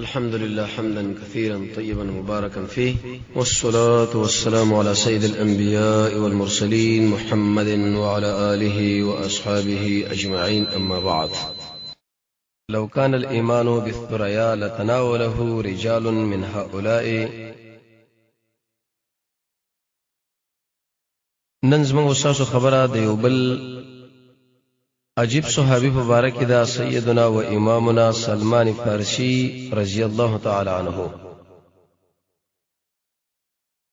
الحمد لله حمدا كثيرا طيبا مباركا فيه، والصلاة والسلام على سيد الأنبياء والمرسلين محمد وعلى آله وأصحابه أجمعين، أما بعد. لو كان الإيمان بالثريا لتناوله رجال من هؤلاء. ننزم وساسو خبره دیوبل عجیب صحابی مبارک دا سیدنا و امامنا سلمان فارسی رضی الله تعالی عنہ.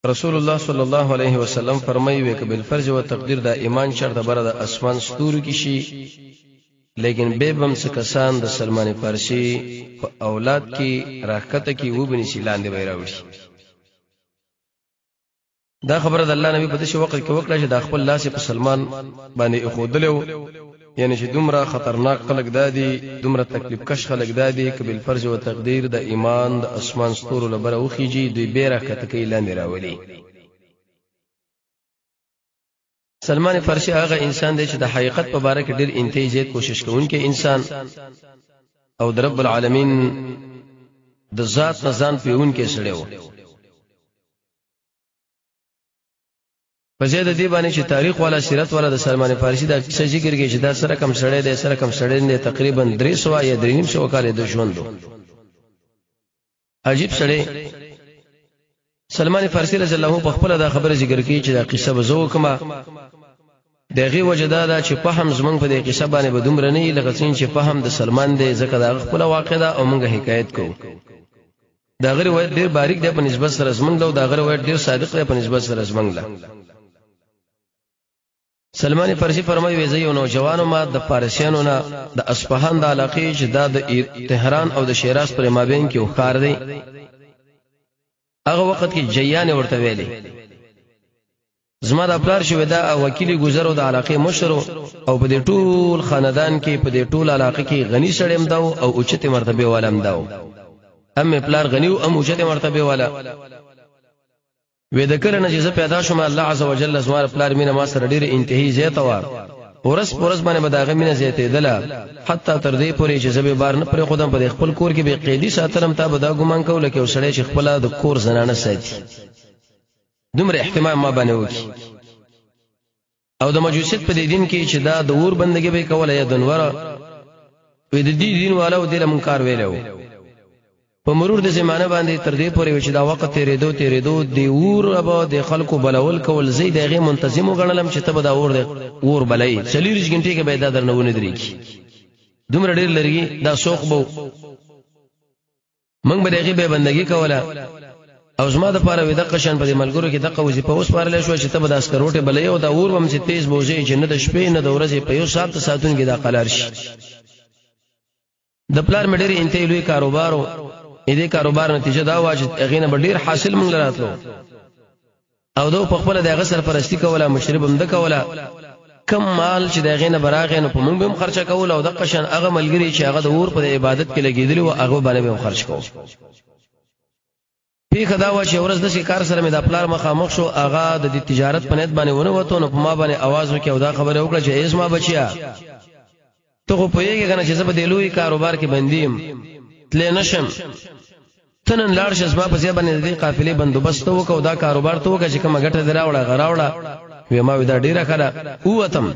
رسول الله صلی الله علیه وسلم فرمایي چې بالفرض و تقدیر دا ایمان شرط بر د اسمان ستورو کې شي، لیکن به بم څه کسان د سلمان فارسی په اولاد کې راکته کې وبني شي لاندې وایراوي. دا خبره د الله نبی په دې وخت کې وکړه چې د خپل لاس په سلمان باندې اخودلو، یعنی چې دومره خطرناک خلق دادي، دومره تکلیف کش خلق دادي چې بل فرض او تقدیر د ایمان د اسمان ستورو لپاره وخیږي، دوی بیره کته کې لاندې راولي. سلمان فارسی هغه انسان دی چې د حقیقت په اړه کې ډېر انتهایی کوشش کوونکی انسان او د رب العالمین د ذات نزان پیونکي سره و. په زیاده دی باندې چې تاریخ والا سیرت والا د سلمان فارسی دا څه ذکر کوي چې دا سره کم سړی دی، سره کم سړی دی، تقریبا 300 یا 350 کال د ژوند. عجیب سړی سلمان فارسی رضی الله په خپل دا خبره ذکر کوي چې دا قصه بزو کما دغه وجداده چې فهم زمنګ په دې قصه باندې بدومره نه لږ څین چې فهم د سلمان دی، ځکه دا خپل واقع ده او موږ حکایت کوو. دا غره وایي ډیر باریک دی په نسبت سره زمنګ له، دا غره وایي ډیر صادق دی په نسبت سره زمنګ له. سلمان فارسی فرمایي وزي یو نوجوانو ما د فارسیانو نه د اصفهان د علاقې چې د تهران او د شیراز پر مابین کې وخار دی. هغه وخت کې جیان ورته ویلي زما د خپل شوی دا وکیل گزارو د علاقې مشر او په دې ټول خاندان کې په دې ټول علاقې کې غنی سړیم دا او اوچته مرتبه والم دا، هم پلار غنی او هم اوچته مرتبه والا. وې د کله نه چې پیدا شوم الله عز وجل زما پلار مینه ما سره ډېر انتهایی زیاته و، ورس پرس باندې بداغه مینه زیاتې دله، حتی تر دې پورې چې زبې بار نه پرې خودم په خپل کور کې به قیدی ساتلم. تا به دا ګمان کول کې وسړی چې خپل د کور زنانه ساتي، دومره اهتمام ما باندې وکي. او د مجوسیت په دې دین کې چې دا د ور بندګي به کوله یا دنوره وې د دې دین والو د منکار ویلو. په مرور د زمانه باندې تر دې پورې چې دا وخت تیرېدو دی ور ابا د خلکو بلول کول زید هغه منتظم وګڼلم چې تبه دا ور بلای 40 غنټې کې به دا درنونه درېږي. دومره ډېر لري دا شوق بو موږ به دغه به بندګي کوله. او زما د پاره وې د قشن په ملګرو کې دغه وظیفه اوس پارل شو چې تبه د اسکروټه بلای او دا ور هم چې تیز بوزي چې نه د شپې نه د ورځې په یو ساعتون کې دا قلار شي. د پلار مډيري انته لوی کاروبارو دې کاروبار نتیجه دا و چې هغه نه ډیر حاصل مونږ راتلو او دو په خپل دغه سرپرستی کوله، مشرب هم د کوله. کم مال چې دغه نه براغې نو په مونږ به خرچه کوله او د قشن هغه ملګری چې هغه د ور په عبادت کې لګیدل او هغه باندې به خرچ کوو. پیخه دا و چې ورځ د کار سره مې د خپل مخامخ شو، هغه د تجارت په نیت باندې ونه وته نو په ما باندې आवाज وکړ او دا خبره وکړه چې ایس ما بچیا ته خو پوهیږي کنه چې زه په دې لوی کاروبار کې بندیم تل نشم، تنن لاړ شې زما په ځای باندې د قافلې بندوبست وکاو، دا کاروبار ته وکړه چې کومه ګټه دراوړه غراوړه. وې ما ودا ډیره کړه اوتم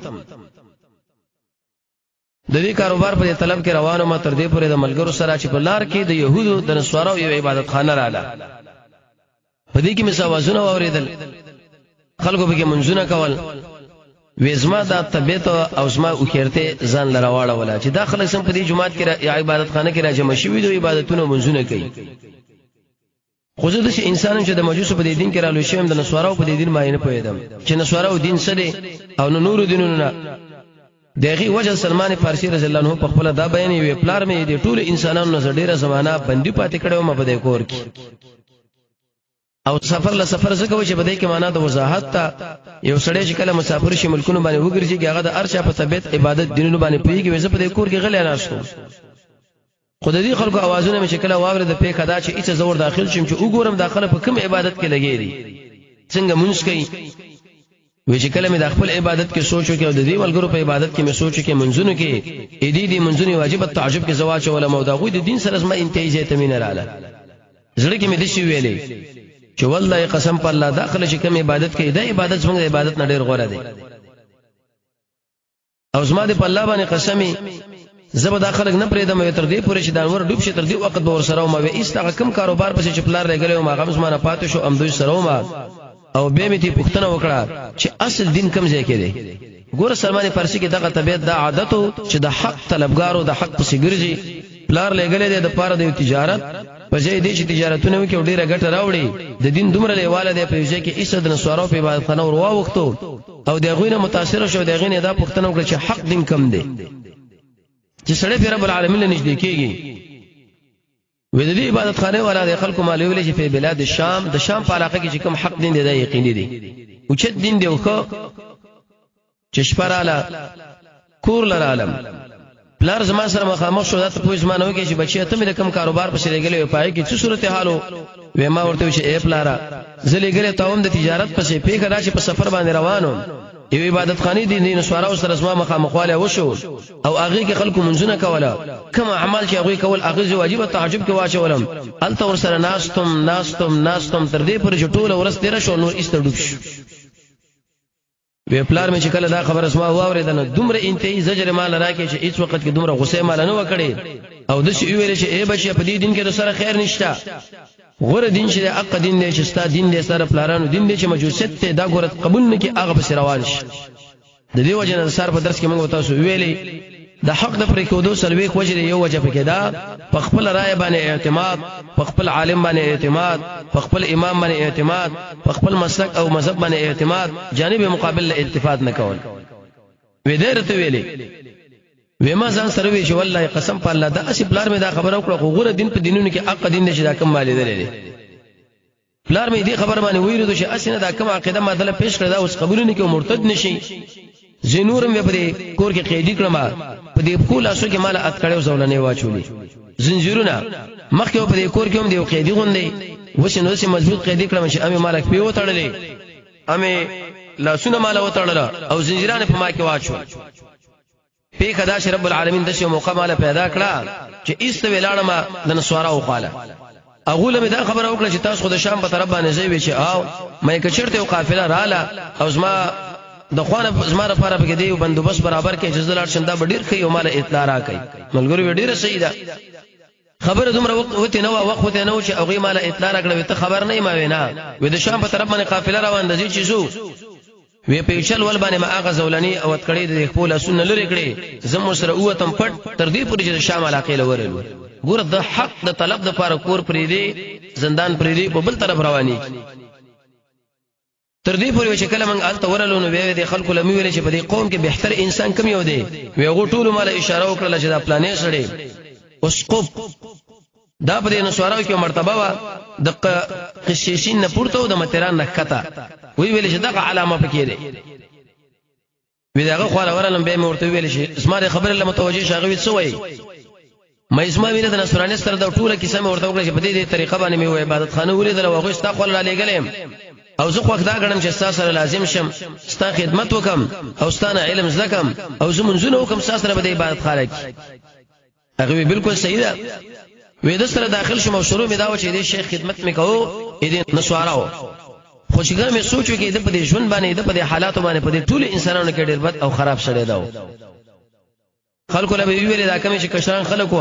د دې کاروبار په طلب کې روانو. ما تر دې پورې د ملګرو سره چې په لار کې د يهودو د نسوارو یو عبادت خانه رااله، په دې کې مساوازونه اوریدل، خلکو به کې منځونه کول. وېزما دا طبيعت او زما او خیرته ځان لراواړه ولا چې داخله سم په دې جماعت کې یا عبادت خانه کې را جمع شوي د عبادتونو منځونه کوي. خو زه د انسان چې د مجوس په دې دین کې را لوي شم د نسوارو په دې دین ما نه پوهیدم چې نسوارو دین څه دی او نور دینونه نه. دغه وجه سلمان فارسی رضی الله عنه په خپل دا بیان یو پلار مې د ټول انسانانو نظر ډیره زمانہ بندي پاتې کړو ما په دې کور کې. او سفر له سفر څخه و چې بده کې معنا د وضاحت ته یو سړی چې کله مسافر شي ملکونو باندې وګرځي هغه د ارشا په طبيعت عبادت دینونو باندې پیږي. وځه په دې کور کې غلې ناشته خدای خلکو आवाजونه مې شکل واورې د پیخه دا چې اڅ زور داخل شم چې وګورم داخله په کوم عبادت کې لګېری څنګه مونږ کوي. وی چې کله مې د خپل عبادت کې سوچو کې او د دې ملګرو په عبادت کې مې سوچو کې منځونو کې دې منځونو واجب تعجب کې زواج ولا مودا غوي د دین سره زما انتهایی ته مين رااله زړه کې مې د شي ویلې چې والله قسم په الله داخله چې کوم عبادت کې د عبادت څنګه عبادت نه ډېر غوړه دي او زما د په الله باندې قسمي زبر داخله نه پرېدم تر دې پورې چې دا ور ډوب شي تر دې وخت به ور سره ما وې ایسته کم کاروبار پسې چپلار لګلې او ما غم زما نه پاتې شو ام دوی سره ما او به مې تی پښتنه وکړه چې اصل دین کم ځای کې دی ګوره سلمان فارسی کې دغه طبيعت دا عادتو چې د حق طلبګارو د حق پسې ګرځي پلار لګلې د پاره د تجارت په ځای دې چې تجارتونه وکړي او ډیره ګټه راوړي د دین دومره لیواله دی په ځای کې ایسد نسوارو په عبادت خانه وروا وختو او دغه نه متاثر شو دغه نه دا پښتنه وکړه چې حق دین کم دی چې سړی په رب العالمین نږدې کېږي وې د دې عبادت خانه والا د خلکو مالوي ولې چې په بلاد الشام د شام په علاقه کې چې کوم حق دین دی دا یقیني دی او چې دین دی خو چې شپراله کور لرالم پلار زما سره مخامخ شو دا ته پوه زمانه کې چې بچي ته مې کوم کاروبار په سره لګلې پای کې څه صورت حالو وې ما ورته چې اے پلارا زه لګلې تاوم د تجارت پسې پیګه راځي په سفر باندې روانو یو عبادت خانه دي دین سوارو سره زما مخامخواله وشو او هغه کې خلکو منځونه کوله کما اعمال چې هغه کول هغه واجب تعجب کې واچولم الته ور سره ناستم تر دې پر چټوله ورس تیر شو نور ایست ډوب شو وی پلار مې چې کله دا خبر اسما واوریدنه دومره انتهایی زجر مال راکې چې هیڅ وخت کې دومره غصه مال نه وکړي او د شي ویل چې ای بچي په دې دین کې سره خیر نشته غره دین چې حق دین دی چې ستا دین دی سره پلارانو دین دی چې مجوسیت ته دا غره قبول نه کې هغه په روان شي د دې وجه نه سر په درس کې موږ تاسو ویلې د حق د پرې کېدو سلوي وجه یو وجه پکې دا په خپل رائے باندې اعتماد په خپل عالم باندې اعتماد په خپل امام باندې اعتماد په خپل مسلک او مذهب باندې اعتماد جانب مقابل له التفات نه کول وې درته ویلې وېما ځان سره وی چې والله قسم په الله دا اسی پلار مې دا خبره وکړه خو غره دین په دینونو کې حق دین دې چې دا کم مالې درې پلار مې دې خبر باندې ویلو چې اسنه دا کم عقیده مدله پیش کړه دا اوس قبول نه کې مرتد نشي زینورم په دې کور کې قیدی کړم په دې کول اسو کې مال ات کړو زولنې واچولې زنجیرونه مخکې په دې کور کې هم دې قیدی غوندې وښنو سي مضبوط قیدی کړم چې امي مالک پیو تړلې امي لاسونه مال وتړل او زنجیرانه په ما کې واچول په خدا چې رب العالمین د شی موقع مال پیدا کړه چې ایست ویلاړه ما د نسوارا وقاله اغه له دا خبره وکړه چې تاسو خو د شام په طرف باندې ځای چې او مې کچرته او قافله رااله او زما د خوانه زما لپاره په کې دی بندوبست برابر کې اجازه لار شنده ډیر خي او مال اطلاع راکړي ملګری ډیره صحیح ده خبره دومره وخت وته نو چې هغه مال اطلاع راکړي ته خبر نه ما وینا و د شام په طرف باندې قافله روان دي چې شو وی په چل ول باندې ما هغه زولنی او تکړې د خپل سنن لري کړي زمو سره اوتم پټ تر دې پورې چې شام علاقې لورلو ګور د حق د طلب د پاره کور پرې دی زندان پرې دی په بل طرف رواني تر دې پورې چې کله موږ الته ورلو نو وی د خلکو لمي ویل چې په دې قوم کې بهتر انسان کم یو دی وی غو ټول مال اشاره وکړه چې دا پلانې سره اسقف دا په دې نسوارو کې مرتبه وا د قشیشین نه پورته د متران نه کته وی ویل چې دا علامه پکې ده وی داغه خو ورلم به مرته ویل چې اسماء خبره له متوجي شاغوي څه وای مې اسماء ویل د نصراني سره د ټوله کیسه مې ورته وکړه چې په دې طریقه باندې مې عبادت خانه ولیدل او غوښتا خپل را لګلم او زه خو دا غړم چې تاسو سره لازم شم ستا خدمت وکم او ستانه علم زکم او زمونږونه وکم تاسو سره به عبادت خالق هغه بالکل صحیح ده وې د سره داخل شوم او شروع مې دا و چې دې شیخ خدمت مې کوو دې نسواراو خو چې ګرمه سوچو کې د په دې ژوند باندې د په دې حالاتو باندې په دې ټول انسانانو کې ډېر بد او خراب شړې دا خلکو له ویل دا کمی چې کشران خلک و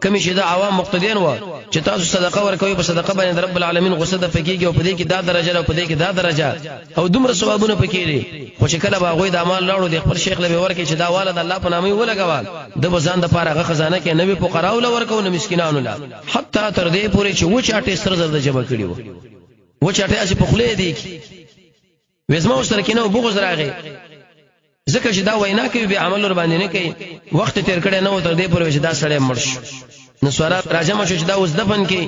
کمی چې د عوام مقتدیان و چې تاسو صدقه ورکوي په صدقه باندې رب العالمین غصه د فقېږي او په دې کې دا درجه او په دې کې دا درجه او دومره ثوابونه پکې دي خو چې کله باغوي د اعمال لاړو د خپل شیخ له ورکه چې دا والد الله په نامه ولګوال د بزان د پاره غ خزانه کې نبی فقراو له ورکو نه مسکینانو لا حتی تر دې پورې چې و چاټه سر زر د جمع کړي و چاټه اسی په خله دي وزما سره کې نو بغض راغی ځکه چې دا وینا کوي به عمل ور باندې نه کوي وخت تیر کړي نه و تر دې پورې چې دا سړی مرش نو سوارا راځم چې دا اوس دفن کې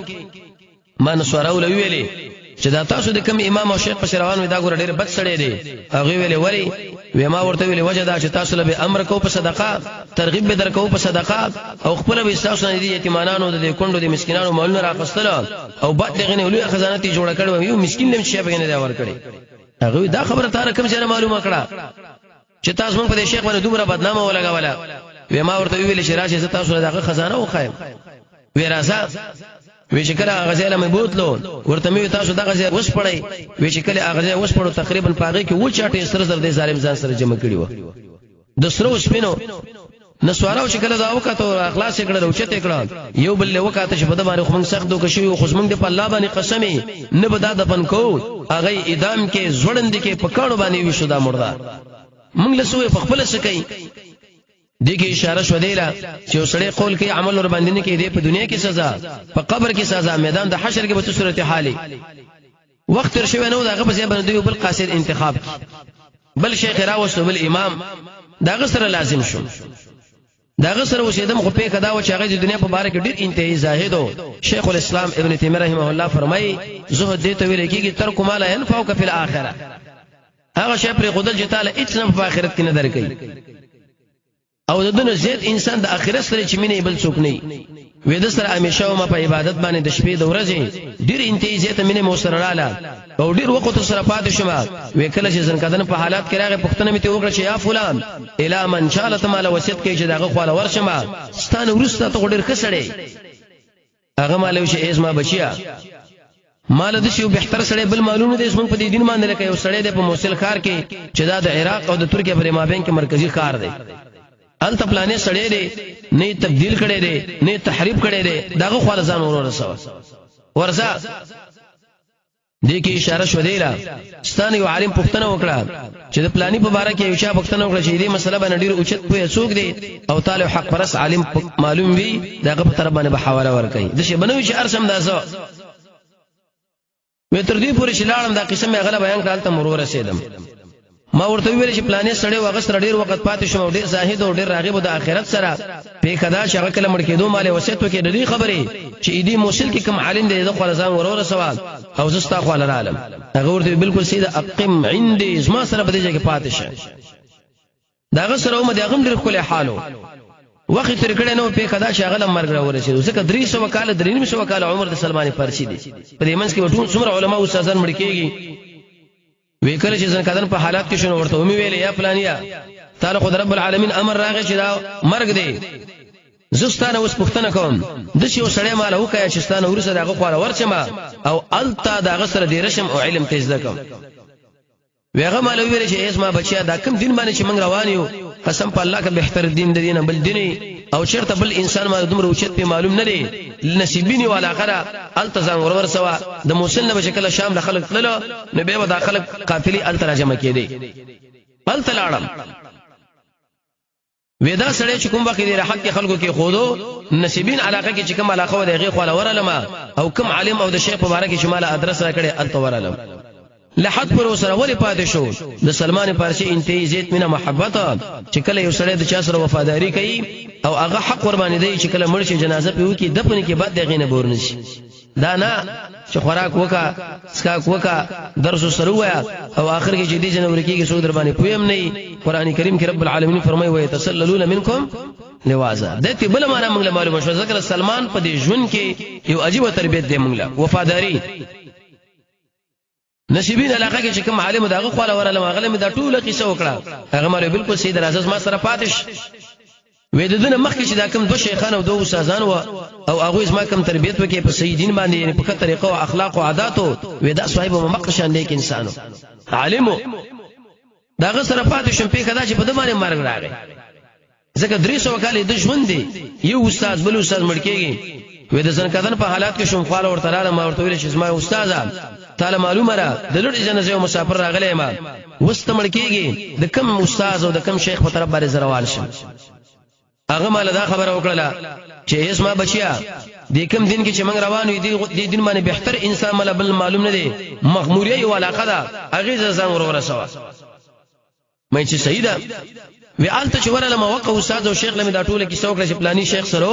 ما نو سوارا ول ویلې چې دا تاسو د کوم امام او شیخ په روان وي دا ګور ډېر بد سړی دی هغه ویلې وری و ما ورته ویلې وجه دا چې تاسو له امر کو په صدقه ترغیب به درکو په صدقه او خپل به تاسو نه دي یتیمانانو د کندو د مسکینانو مولونه راخستل او بعد دغه نه لوی خزانه تی جوړ کړو یو مسکین لم شي به نه دا ور کړی هغه دا خبره تاره کوم ځای معلومه کړه چې تاسو موږ په شیخ باندې دومره بدنامه ولګوله و ما ورته ویل چې راشه زه تاسو دغه خزانه وخایم وی راځه وی چې کله غزاله مې بوتلو ورته مې تاسو دغه ځای وس پړی وی چې کله هغه ځای وس پړو تقریبا پاغه کې و چاټي سر سر دې ظالم ځان سره جمع کړی و د سرو سپینو نسوارو چې کله دا وکړو اخلاص کړه او چته کړه یو بل له وکړه چې په د باندې خو موږ سخت دوه شي خو موږ په الله باندې قسمي نه بدا دفن کو هغه اعدام کې زوړند کې پکړو باندې وشو دا مردار موږ له سوې په خپل سکي دغه اشاره شو دیلا چې وسړی قول کوي عمل ور باندې نه کوي په دنیا کې سزا په قبر کې سزا میدان د حشر کې به صورت حالي وخت تر شوی نو دغه په ځای باندې بل قاصد انتخاب بل شیخ راوستو بل امام دغه سره لازم شو داغه سره وشیدم خو په کدا و چې هغه د دنیا په باره کې ډیر انتهایی زاهد او شیخ الاسلام ابن تیمیه رحمه الله فرمایي زهد دې ته ویل کېږي ترک ما لا ينفعك في الاخره هغه شی پر خدای چې تعالی هیڅ نه په آخرت کې نه درکې او د دنیا زید انسان د آخرت سره چې مینه بل څوک نه وي د سره همیشه ما په عبادت باندې د شپې د ورځې ډیر انتهایی زیات مینه مو سره رااله او ډیر وخت سره پاتې شوم وکله چې ځنکدن په حالات کې راغی پښتنه مې ته وکړه چې یا فلان الا من شالت مال وصیت کې چې دغه خواله ورشم ستانه ورسته ته ډیر کسړې هغه مالو چې ازما بچیا مال د شیو بهتر سړی بل معلومه دي اسمن په دې دین باندې لکه یو سړی د په موصل ښار کې چې دا د عراق او د ترکیه پر مابین کې مرکزی ښار دی ال تپلانې سړی دی نه تبديل کړي دی نه تحریف کړي دی داغه خواله ځان ورسو ورسا دې کې اشاره شو دی لا ستانه یو عالم پښتنه وکړه چې د پلاني په باره کې یو چا پښتنه وکړه چې دې مسله باندې ډیر اوچت پوهه څوک دی او تعالی حق پرس عالم معلوم وي داغه په طرف باندې به حواله ورکړي د شی بنوي چې ارسم داسو مې تر دې پورې چې لاړم دا قسم مې غلا بیان کړل ته مرور رسیدم ما ورته ویل چې پلانې سړی وغسر ډیر وخت پاتې شوم ډیر زاهد او ډیر راغب د آخرت سره په کدا چې هغه کله مړ کېدو مال وصیت وکړي د دې خبرې چې دې موصل کې کوم عالم دی د خپل ځان ورور سوال او زستا خو عالم هغه ورته بالکل سیده اقم عندي زما سره په دې ځای کې پاتې شه داغه سره هم دغه ډیر خپل حالو وخت تر کړه نو په کدا چې هغه مرګ را ورسېد ځکه 300 کال 300 کال عمر د سلمان فارسی دی په دې منځ کې ټول څومره علما او استادان مړ کېږي وکړه چې ځن کدن په حالات کې شنو ورته ومي ویلې یا فلانیا تعالی خدای رب العالمین امر راغی چې دا مرګ دی زستانه اوس پښتنه کوم د شی وسړی مال وکیا چې ستانه ورسره دغه خواله ورچما او التا دغه سره دی رشم او علم تیز دکم ویغه مال ویل چې اسما بچیا دا کوم دین باندې چې موږ روان یو قسم په الله کې بهتر دین د دینه بل دیني او چیرته بل انسان ما دومره اوچت په معلوم نه دی نصیبینی والا غره التزام ورور سوا د موصل نه بشکل شام خلک تللو نه به داخله قافلی التراجمه کېدی التلاړم ودا سړی چې کوم وخت دی حق خلکو کې خودو نصیبین علاقه کې چې کوم علاقه و دغه خو ورلم او کوم عالم او د شیخ مبارک شماله ادرس را کړي التورلم لحد پر سره ولې پاتې شو د سلمان فارسی انتهایی زیات مینه محبت چې کله یو سړی د چا سره وفاداری کوي او هغه حق ور باندې دی چې کله مړ شي جنازه په وکی دفن کې بعد دغه نه بورن شي دا نه چې خوراک وکا سکاک وکا درس سره وایا او اخر کې چې دې جنور کېږي سود در باندې پویم نه قرآن کریم کې رب العالمین فرمایي و يتسللون منکم لوازا دته بل معنا موږ معلومه شو ذکر سلمان په دې ژوند کې یو عجیب تربیت دی موږ وفاداری نصیبین علاقه کې چې کوم عالم دغه خواله ورلم هغه مې دا ټوله قصه وکړه هغه مې بالکل سید راز ما سره پاتش وې دنه مخکې چې دا کوم دوه شیخان او دوه استادان او هغه اسما کوم تربیت وکي په صحیح دین باندې یعنی په طریقه او اخلاق او عادتو وې دا صاحب مقشان نیک انسانو عالمو داغه سره پاتې شم په کدا چې په دمانه مرګ راغی ځکه 300 کال د ژوند دی یو استاد بل استاد مړ کېږي وې د ځن کدن په حالات کې شوم خاله ورته رااله ما ورته ویل چې اسما استاد تعالی معلومه را د لړ جنازه مسافر راغلی ما وستمړ کېږي د کم استاد او د کم شیخ په طرف باندې زروال شم هغه مال دا خبره وکړه چې اسما بچیا د کوم دین کې چې موږ روان یو دی دین باندې بهتر انسان مل بل معلوم نه دی مغموریه یو علاقه ده هغه ځان ورور سوا مې چې سیدا وی آلته چې ورله ما وقو استاد او شیخ لمه دا ټوله کې څوک چې پلاني شیخ سره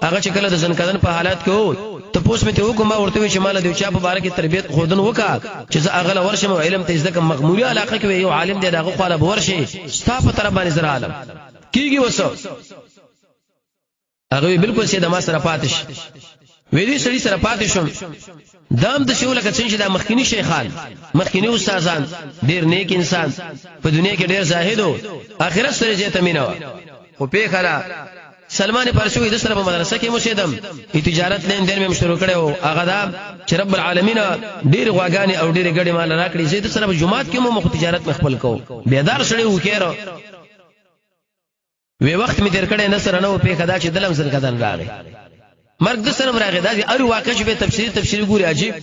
هغه چې کله د ځنکدن په حالات کې وو ته پوس مې ته وکم ورته چې مال دی چا په باره کې تربیت خودن وکا چې زه هغه ورشم او علم ته زده کوم مغموریه علاقه کې یو عالم دی دغه خاله ورشي ستا په طرف باندې زرا عالم کیږي وسو هغه بالکل سیده ما سره پاتش وې دې سړي سره پاتې شم دام د شو لکه څنګه دا مخکینی شیخان مخکینی استادان ډیر نیک انسان په دنیا کې ډیر زاهد او آخرت سره جې تمینه خو په خلا سلمان فارسی د سره په مدرسه کې مسیدم تجارت لین دین مې شروع کړو هغه دا چې رب العالمین ډیر غواګانی او ډیر ګډي مال راکړي زه د سره په جمعات کې مو مخ تجارت مخبل کو بیدار سړی وکړو وی وخت می تیر کړه نصر نه په خدا چې دلم سره کدان راغی مرګ د سره راغی دا ار واقع شوه تفسیر ګوري عجیب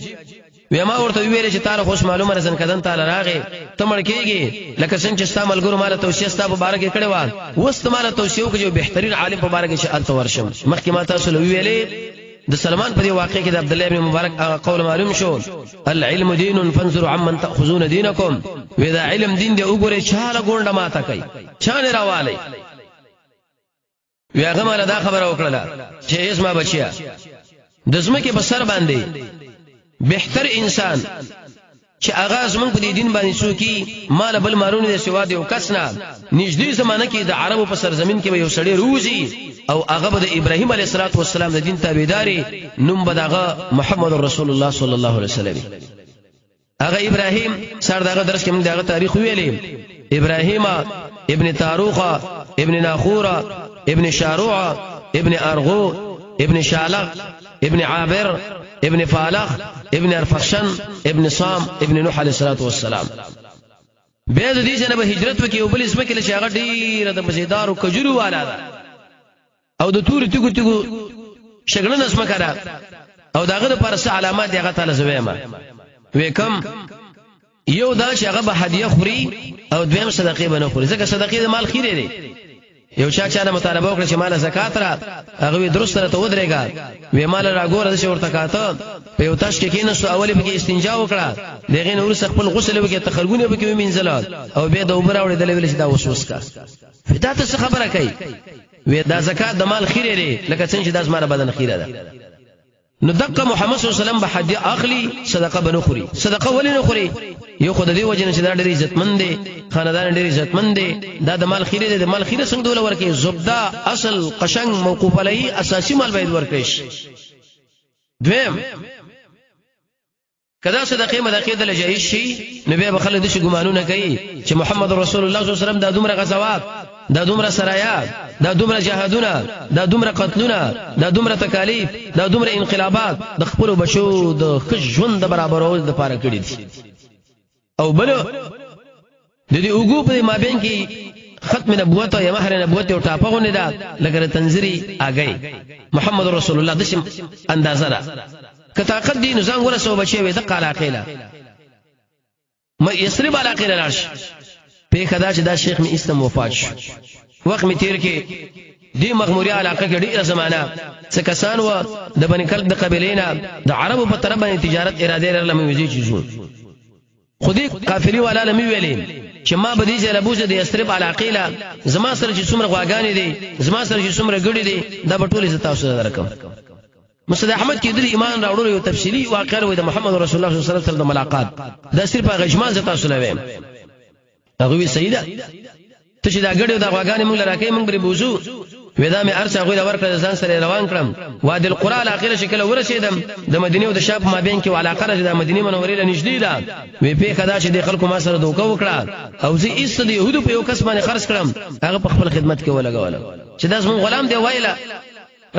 وی ما ورته ویل چې تعالی خوش معلومه رسن کدان تعالی راغی تمړ کېږي لکه څنګه چې استعمال ګورو مال توصیه ستاسو مبارک کړي و وست مال توصیه کې جو بهترین عالم مبارک چې الته ورشم مخکې ما تاسو ویلې د سلمان په واقع کې د عبد الله ابن مبارک قول معلوم شو العلم دین فانظروا عمن تاخذون دینکم ودا علم دین دی وګوره چاله ګونډه ماته کوي چانه راواله وی هغه مال دا خبره وکړه چې اسما بچیا د زمکه په سر باندې بهتر انسان چې اغاز مونږ په دین باندې شو کی مال بل مارونه د سوا دی او کسنا نږدې زمانہ کې د عربو په سرزمین کې یو سړی روزي او هغه د ابراهیم علیه السلام د دین تابعداري نوم بداغه محمد رسول الله صلی الله علیه وسلم هغه ابراهیم سره دغه درس کې موږ دغه تاریخ ویلې ابراهیم ابن تاروخه ابن ناخوره ابن شاروع ابن ارغو ابن شالق ابن عابر ابن فالخ ابن ارفخشن ابن صام ابن نوح علیہ الصلوۃ والسلام به د دې جنبه هجرت وکي او بل اسمه کې چې هغه ډیره د مزیدار او کجورو والا ده او د تور تیګو شګړن اسمه کړه او داغه د پرس علامات هغه تعالی زویما وکم یو دا چې هغه به هدیه خوري او دویم صدقې بنه خوري ځکه صدقې د مال خیره دی یو چا نه مطالبه وکړه چې مال زکات را هغه درست سره ته ودرېګا وې مال راګور د شورته کاته په یو تاش کې کینې سو اولی به استنجا وکړه دغه نور خپل غسل وکړي تخرګونه به کې ومنځل او به د عمر اورې د لویل چې دا وسوس کا فدا ته خبره کوي وې دا زکات د مال خیره دی لکه څنګه چې د زماره بدن خیره ده نو دقه محمد صلی الله علیه وسلم به هدیه اخلي صدقه بنخوري صدقه ولې نه خوري یو خدای دی وجنه چې دا ډېر عزتمن دی خاندان ډېر عزتمن دی دا د مال خیره دی د مال خیره څنګه دول ورکه زبدا اصل قشنګ موقوف علی اساسی مال باید ورکړي دویم کدا صدقه مدقه د لجایز شي نبی به خلک د شي ګمانونه کوي چې محمد رسول الله صلی الله علیه وسلم دا دومره غزوات دا دومره سرایات دا دومره جهادونه دا دومره قتلونه دا دومره تکالیف دا دومره انقلابات د خپل بچو د ژوند د برابرولو لپاره کړی دي او بل د دې وګو په مابین کې ختم نبوت او مهر نبوت او ټاپهونه ده لکه تنذری اگئی محمد رسول الله د شم اندازه ده کته قد دین زنګ ورسو بچي وي د قلاقیلا ما یسرب علاقیلا لاش په خدا چې دا شیخ می اسلام وفات شو وخت می تیر کې دی مغموري علاقه کې ډیره زمانہ څه کسان و د بنی کلب د قبیلینا د عربو په طرف باندې تجارت اراده لرله مې وځي چیزو خودي قافلی والا لمي ویلې چې ما به دې جلبوزه د یسرب علاقیلا زما سره چې څومره غواګانی دي زما سره چې څومره ګړي دي دا په ټوله ز تاسو درکم مصطفی احمد کې د ایمان راوړلو یو تفصیلی واقعه وي د محمد رسول الله صلی الله علیه وسلم د ملاقات دا صرف غجمان ز تاسو نه ویم هغه وی سیدا ته چې دا غړي دا غواګانی موږ لراکې موږ بری بوزو ودا مې ارڅ هغه د ورکړه ځان سره روان کړم وادي القرى الاخره شکل ورسېدم د مدینه او د شام مابین کې علاقه راځي د مدینه منورې له نږدې ده وی په خدا چې د خلکو ما سره دوکه وکړه او زه ایست د يهودو په یو کس باندې خرج کړم هغه په خپل خدمت کې ولګول چې داس مون غلام دی وایلا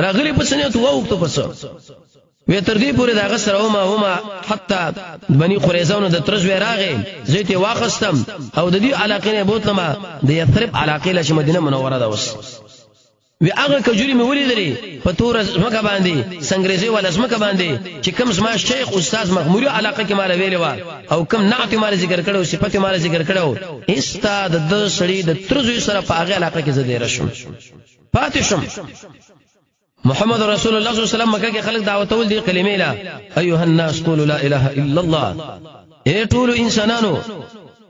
راغلی په سنت وو ته پس وی تر دې پورې داغه سره وما حتی بني قریظهونو د ترز وی راغې زيته واخستم او د دې علاقې نه بوتلم د یثرب علاقې له مدینه منوره ده وس وی هغه کجوري مې ولیدلې په تور زمکه باندې سنگریزي ول زمکه باندې چې کوم زما شیخ استاد مغموري علاقه کې مال ویلې و او کوم نعت مال ذکر کړو صفات مال ذکر کړو استاد د سړي د ترزوی سره په هغه علاقه کې زده رشم پاتشم محمد رسول الله صلی الله علیه وسلم مکه کې خلک دعوت ول دي کلمې لا ايها الناس قولوا لا اله الا الله اے ټول انسانانو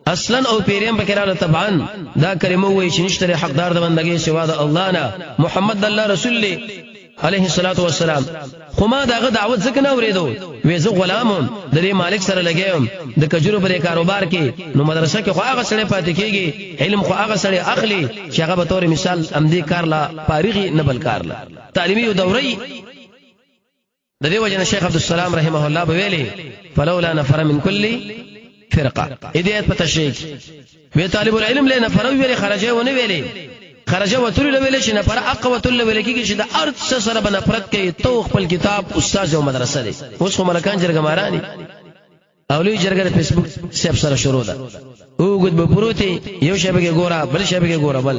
اصلا او پیریم بکراله طبعا دا کلمه وای چې نشته حقدار د بندګۍ سوا د الله نه محمد الله رسول علیه الصلاۃ والسلام خو ما داغه دعوت ځکه نه اوریدو وې زه غلامم د دې مالک سره لګیم د کجورو پر کاروبار کې نو مدرسه کې خو هغه سره پاتې کیږي علم خو هغه سره اخلي چې هغه به تور مثال امدی کار لا فارغي نه بل کار لا تعلیمي دوري د دې وجنه شیخ عبد السلام رحمه الله بویلي فلولا نفر من كل فرقه هدایت په تشریح وی طالب العلم له نفر ویلي خرجه ونه ویلي خرجه وتل ویلي چې نفر اقوتل ویلي کې چې د ارث سره بنفرت کوي تو خپل کتاب استاد او مدرسه دي اوس خو ملکان جرګه ماراني اولي جرګه د فیسبوک سیب سره شروع ده وګد به پروتي یو شبکه ګوره بل شبکه ګوره بل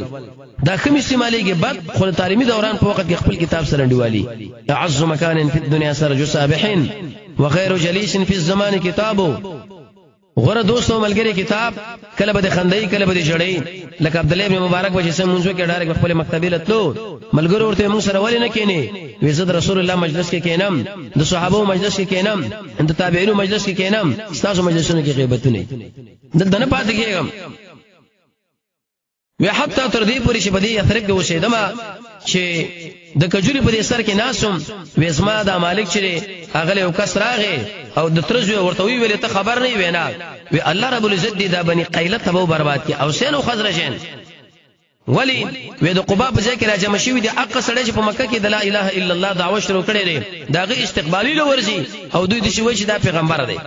دا کوم استعمالي کې بعد خپل تعلیمي دوران په وخت کې خپل کتاب سره انډیوالي اعز مکان فی الدنيا سرج سابحین وخير جلیس فی الزمان کتابو غره دوستو ملګری کتاب کله به خندای کله به جړی لکه عبد الله ابن مبارک وجه سم منځو کې ډایرک خپل مکتبه لتلو ملګرو ورته موږ سره ولې نه کینی وزد رسول الله مجلس کې کینم د صحابه مجلس کې کینم د تابعینو مجلس کې کینم تاسو مجلسونو کې غیبت نه دلته نه پاتې کېږم وی حتی تر دې پورې چې بدی اثرک د وسیدما چې د کجوري په دې سر کې ناسم وېسما د مالک چې اغله یو کس راغی او د ترزو ورته ویل ته خبر نه وینا وی الله رب العزت دې دا بني قیله تبو برباد کی او سین او خزرجین ولی وی د قباء په ځای کې راجم شوی دی اق سړی چې په مکه کې د لا اله الا الله دعوه شروع کړي دي داغه استقبالي لورځي او دوی د شوی چې دا پیغمبر دی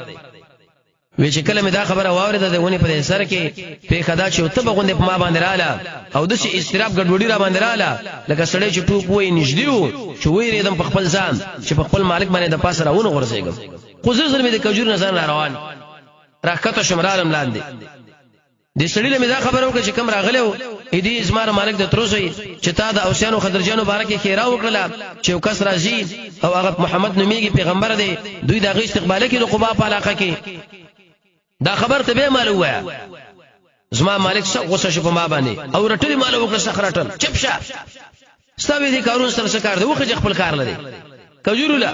وی چې کله مې دا خبره واورېده د ونی په سر کې په خدا چې ته بغوندې په ما باندې رااله او د شي استراب ګډوډي را باندې رااله لکه سړی چې ټوپ وای نږدې چې وې ریدم په خپل ځان چې په خپل مالک باندې د پاسه راونه غورځېږم خو زر مې د کجور نظر روان راکته شمرالم لاندې د سړی له مې دا خبره وکړه چې کم راغلو دې زماره مالک د تروسوي چې تا د اوسانو خضرجانو بارکه خیره وکړه چې یو کس راځي او هغه محمد نومیږي پیغمبر دی دوی دغه استقبال کې د قباء په علاقه کې دا خبر ته به مال وایا زما مالک څو غوسه شو په ما باندې او رټلې مال وکړه سخرټل چپشه ستوي دي کارون سره څه کار دی وخه خپل کار لري کجورولا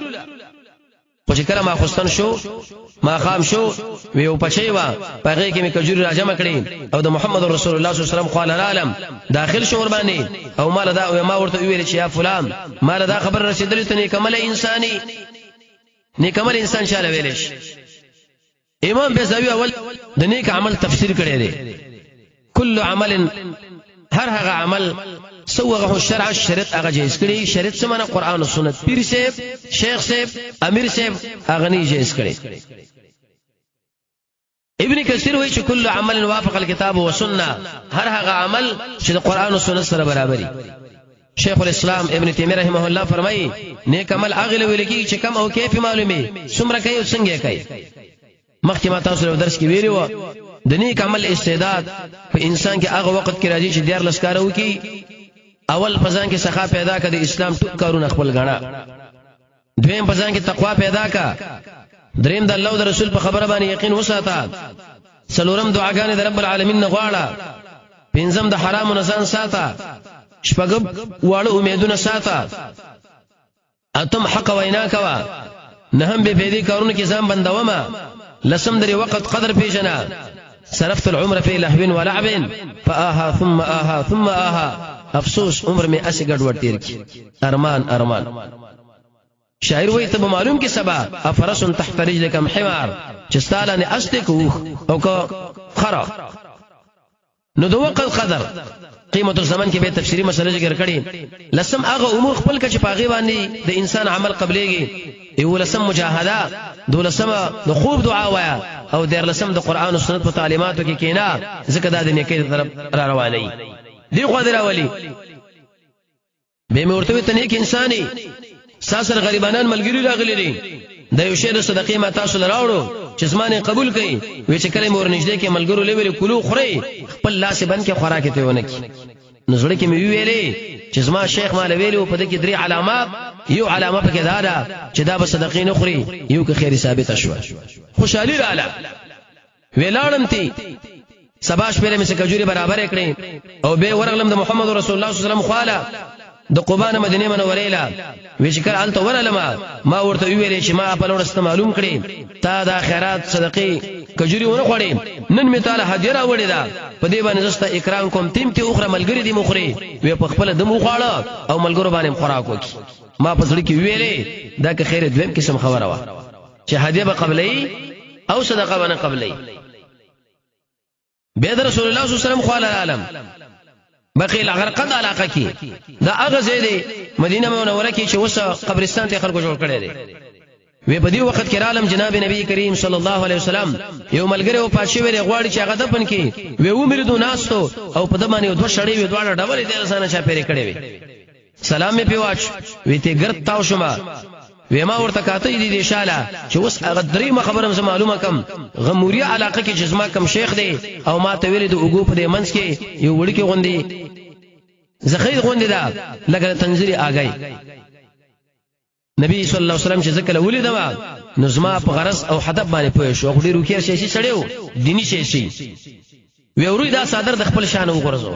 خو چې کله ما خوستان شو ما خام شو وی او پچې وا پغې کې می کجوري راجمع کړې او د محمد رسول الله صلی الله علیه وسلم قال العالم داخل شو ور باندې او مال دا او ما ورته ویل چې یا فلان مال دا خبر رسیدلې ته نیکمل انساني نیکمل انسان شاله ویلش امام بیزاوی اول د نیک عمل تفسیر کړی دی کل عمل هر هغه عمل سوغه الشرع الشریعت هغه جایز کړی شریعت څه معنی قران او سنت پیر صاحب شیخ صاحب امیر صاحب هغه نه جایز کړی ابن کثیر وایي چې کل عمل وافق الكتاب والسنه هر هغه عمل چې د قران او سنت سره برابرۍ شیخ الاسلام ابن تیمیه رحمه الله فرمایي نیک عمل هغه ویل کی چې کم او کیفی معلومه څومره کوي او څنګه کوي مخکې ما تاسو له درس کې ویلو د نیک عمل استعداد په انسان کې هغه وخت کې راځي چې دیار لسکارو کې اول پزان کې سخا پیدا کړي اسلام ټول کارونه خپل غاڼه دویم پزان کې تقوا پیدا کا دریم د الله او رسول په خبره باندې یقین وساته څلورم دعاګانې د رب العالمین غواړه پنځم د حرام نه ځان ساته شپږم واړه امیدونه ساته اتم حق وینا کوا نهم به فیدی کارونه کې ځان بندومه لسم دري وقت قدر پیژنا صرفت العمر في لهو ولعب فآها ثم آها ثم آها افسوس عمر میں اسی گڑوڑ تیر کی ارمان ارمان شاعر وای ته معلوم کې سبا افرس تحت رجلك حمار چستالانه استکو او کو خرا نو دو وقت قدر قیمت الزمن کې به تفسیری مسله ذکر کړي لسم هغه امور خپل کې پاغي باندې د انسان عمل قبليږي یو لسم مجاهده دولسم د خوب دعا وایا او د لسم د قران او سنت په تعلیماتو کې کینا ځکه د نیکي طرف را رواني دی قادر اولی به مرتبه ته نیک انساني ساسر غریبانان ملګری راغلي دي د یو شی د صدقې ما تاسو لراوړو چې زمانه قبول کړي وی چې کله مور نږدې کې ملګرو لوي کلو خوري خپل لاس بند کې خوراک ته ونه کی نزړه کې مې ویلې چې زما شیخ مال ویلو په دې کې درې علامات یو علامه پکې دا چې دا به صدقې نه خوري یو کې خیر ثابت شو خوشالي رااله ویلاړم تی سباش پهله مې کجوري برابر کړې او به ورغلم د محمد رسول الله صلی الله علیه وسلم خواله د قباء مدینه منوره له وشکر انت ورلما ما ورته ویلې چې ما په لورست معلوم کړې تا د خیرات صدقې کجوري ونه خوړې نن می تعالی هدیه راوړې ده په دې باندې زستا اکرام کوم تیم ته اخره ملګری دي مخري وی په خپل د مخاړه او ملګرو باندې خوراک وکي ما په ځړ کې ویلې دا که خیر دویم قسم خبره وا چې هدیه به قبلې او صدقه باندې قبلې به رسول الله صلی الله علیه وسلم خو العالم بقیل غرقد علاقه کې دا هغه ځای دی مدینه منوره کې چې اوس قبرستان ته خلکو جوړ کړي دي وی په دې وخت کې عالم جناب نبی کریم صلی الله علیه وسلم یو ملګری او پاتشي ویل غواړي چې هغه دفن کړي وی ومردو ناستو او په دمانه دوه شړې وی دواړه ډبلې د رسانه چا پیری کړې وی سلام می پیواچ وی ته ګرد تاو شوما وی ما ورته کاته دې شاله چې اوس هغه درې خبرم زما معلومه کم غموریا علاقه کې جسمه کم شیخ دی او ما ته ویل د اوګو په دې منځ کې یو وړکی غوندي زخید غوندي دا لکه تنزلی آګای نبی صلی الله علیه وسلم چې ذکر ولیدم نو زما په غرض او هدف باندې پوه شو خو ډیر وکیر شي سړیو دینی شي وی اوري دا صادر د خپل شان وګرځو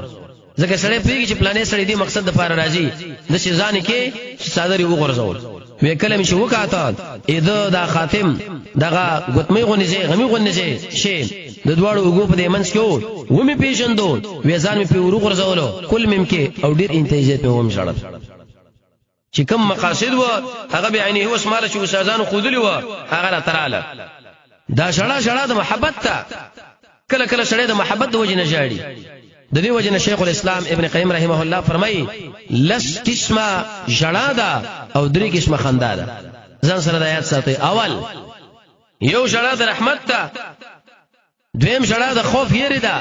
ځکه سړی پیږي چې پلانې سړی دی مقصد د پاره راځي د شي ځان کې صادر وګرځول وی کلم شو وکاته اذا دا خاتم دغه غتمې غونځي غمی غونځي شي د دوړو وګو په دې منځ کې و مې پیژندو وی ځان مې په وګرځولو کل مم کې او ډیر انتیجه په ووم شړل چې کوم مقاصد و هغه به عیني هو اسماله چې استادانو خودلی و هغه تراله دا شړا د محبت ته کله کله شړې د محبت د وجه نه جاړي د دې وجه نه شیخ الاسلام ابن قیم رحمه الله فرمایي لس قسمه شړا ده او درې قسمه خندا ده ځان سره د آیات ساتي اول یو شړا د رحمت ته دویم شړا د خوف یری ده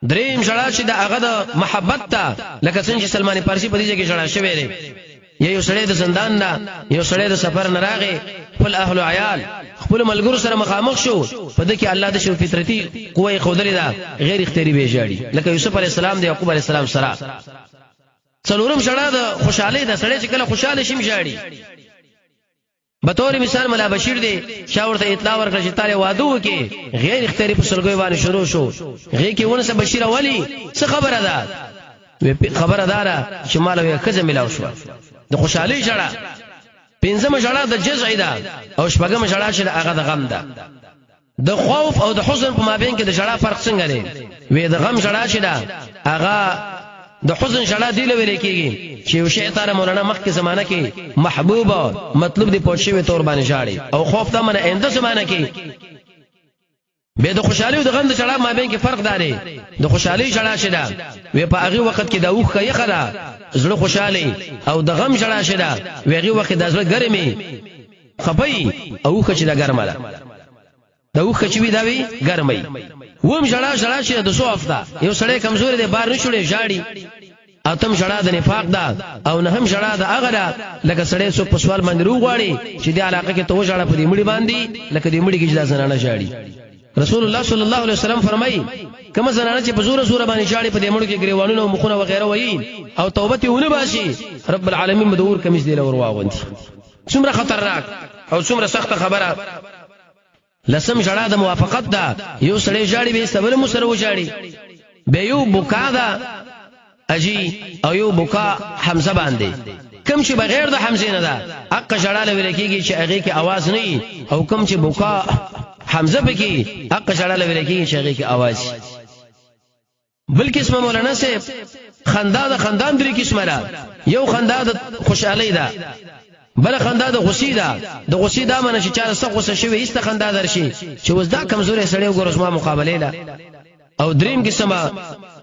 دریم شړا چې د هغه د محبت ته لکه څنګه سلمان فارسی په دې کې شړا شوی دی یو سړی د زندان نه یو سړی د سفر نه راغی خپل اهل او عیال خپل ملګرو سره مخامخ شو په دې کې الله د شو فطرتي قوه خودلې ده غیر اختیاري به جاړي لکه یوسف علی السلام د یعقوب علی السلام سره څلورم شړا د خوشاله ده سړی چې کله خوشاله شي جاړي به تور مثال ملا بشیر دی شاورته اطلاع ورکړه چې تعالی واده وکي غیر اختیاري په سلګوي باندې شروع شو غي کې ونه بشیر اولی څه خبره ده خبره داره چې مالوي خزه ملاو شو د خوشحالي جړه پنځمه جړه د جزع ده او شپږمه جړه چې هغه د غم ده د خوف او د حزن په مابین کې د جړه فرق څنګه دی وې د غم جړه چې ده هغه د حزن جړه دی لوي کېږي چې یو شی تعالی مولانا مخکې زمانہ کې محبوب مطلب دی پوښښوي تور باندې جاړي او خوف ته منه انده زمانہ کې به د خوشحالي او د غم د جړه مابین کې فرق دی د خوشحالي جړه چې ده وې په هغه وخت کې د اوخه یې خره زړه خوشاله او د غم جړه شته ویغه وخت د زړه ګرمي خپي او خچ د ګرمه ده د او خچ وی دا وی ګرمي ووم جړه چې د سو افتا یو سړی کمزوري دی بار نشوړي جاړي اتم جړه د نفاق ده او نه هم جړه د هغه ده لکه سړی سو په سوال باندې روغواړي چې د علاقه کې تو جړه په دې مړي باندې لکه دې مړي کې جدا زنانه جاړي رسول الله صلی الله علیه وسلم فرمایي کما زنانه چې په زور باندې شاړي په دې مړو کې ګریوانونه او مخونه وغیرہ وایي او توبه ته ونه باشي رب العالمین مدور کمیس دی لور واغوندي څومره خطرناک او څومره سخت خبره لسم جړه د موافقت ده یو سړی جاړي به سبل مسره و جاړي به یو بوکا ده اجي او یو بوکا حمزه باندې کم چې بغیر د حمزه نه ده حق جړه لوي کېږي چې هغه کې आवाज نه او کم چې بوکا حمزه بکی حق جړه لوي کېږي چې هغه کې आवाज بل قسمه مولانا سے خندا د خندان درې قسمه ده یو خندا د خوشحالي ده بل خندا د غصې ده د غصې ده معنی چې چا سره غصه شوی است خندا درشي چې وزدا کمزوري سړی وګورځ ما مقابله ده او دریم قسمه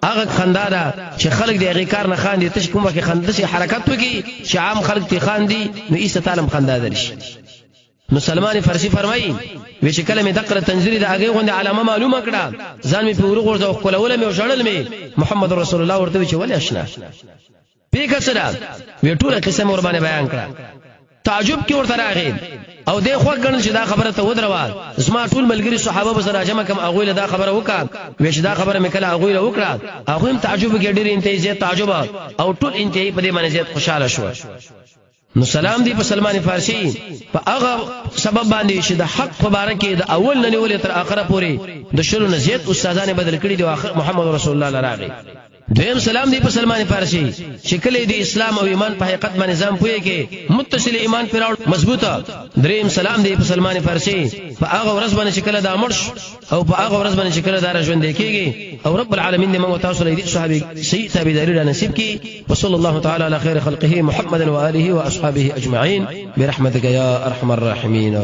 هغه خندا ده چې خلک د هغه کار نه خاندي ته کومه کې خندا شي حرکت وکي چې عام خلک ته خاندي نو ایست تعالی خندا درشي نو سلمان فارسی فرمایي وی چې کله مې دقره تنزیری د هغه غونډه علامه معلومه کړه ځان مې په ورغورځ او کولول مې وشړل مې محمد رسول الله ورته چې ولې آشنا پیګه سره وی ټول قسم ور باندې بیان کړه تعجب کې ورته راغی او د خو غن چې دا خبره ته ودروال اسما ټول ملګری صحابه به سره جمع کم اغویل دا خبره وکړه ویش دا خبره مې کله اغویل وکړه هغه هم تعجب کې ډېر انتهایی تعجب او ټول انتهایی په دې باندې زیات خوشاله شو نو سلام دی په سلمان فارسی په هغه سبب باندې چې د حق مبارک د اول نه نیولې تر اخره پورې د شلو نه زیات استادانه بدل کړي د اخر محمد رسول الله لراغي دویم سلام دی په سلمان فارسی چې کله د اسلام او ایمان په حقیقت باندې نظام پوي کې متصل ایمان پر مضبوطه دریم سلام دی په سلمان فارسی په هغه ورځ باندې چې کله د امرش او په هغه ورځ باندې چې کله د ژوند کېږي او رب العالمین دې موږ تاسو لري صحابي سي تابعداري نصیب کی وصلی الله تعالی علی خیر خلقه محمد و آله و اصحابه اجمعین برحمتک یا ارحم الراحمین.